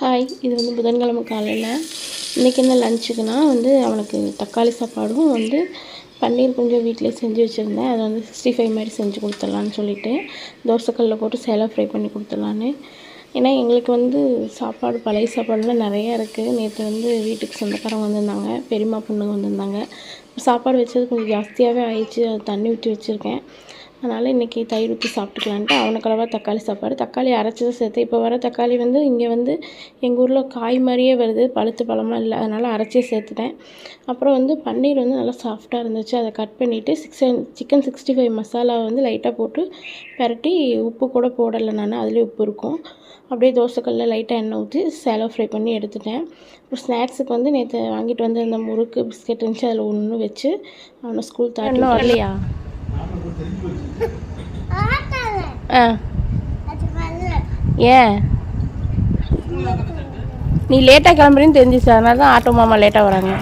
Hi, இது வந்து புதன்கிழமை காலையில். இன்றைக்கி என்ன லஞ்சுக்குன்னா அவனுக்கு தக்காளி சாப்பாடும் பன்னீர் கொஞ்சம் வீட்டிலே செஞ்சு வச்சுருந்தேன். அதை 65 மாதிரி செஞ்சு கொடுத்துட்லான்னு சொல்லிவிட்டு தோசைக்கல்லில் போட்டு சேலோ ஃப்ரை பண்ணி கொடுத்துட்லான்னு. ஏன்னா எங்களுக்கு சாப்பாடு பழைய சாப்பாடுலாம் நிறையா இருக்குது. நேற்று வீட்டுக்கு சொந்தக்காரங்க வந்திருந்தாங்க, பெரியம்மா பொண்ணுங்க வந்திருந்தாங்க. சாப்பாடு வச்சது கொஞ்சம் ஜாஸ்தியாகவே ஆயிடுச்சு. அது தண்ணி ஊற்றி வச்சுருக்கேன். அதனால் இன்றைக்கி தயிர் ஊற்றி சாப்பிட்டுக்கலான்ட்டு அவனுக்களவாக தக்காளி சாப்பாடு. தக்காளி அரைச்சதை சேர்த்து இப்போ வர தக்காளி இங்கே எங்கள் ஊரில் காய் மாதிரியே வருது, பழுத்து பழமாக இல்லை. அதனால் அரைச்சே சேர்த்துட்டேன். அப்புறம் பன்னீர் நல்லா சாஃப்டாக இருந்துச்சு. அதை கட் பண்ணிவிட்டு சிக்கன் 65 மசாலாவை லைட்டாக போட்டு பரட்டி, உப்பு கூட போடலை நான், அதுலேயே உப்பு இருக்கும். அப்படியே தோசைக்கல்லில் லைட்டாக எண்ணெய் ஊற்றி சேலோ ஃப்ரை பண்ணி எடுத்துட்டேன். அப்புறம் ஸ்நாக்ஸுக்கு நேற்று வாங்கிட்டு இந்த முறுக்கு பிஸ்கெட் இருந்துச்சு, அதில் ஒன்று வச்சு அவனை ஸ்கூல் தாட்டி வரலையா? ஏன் நீ லேட்டாக கிளம்புறேன்னு தெரிஞ்சிச்சு, அதனால தான் ஆட்டோ மாமா லேட்டாக வராங்க.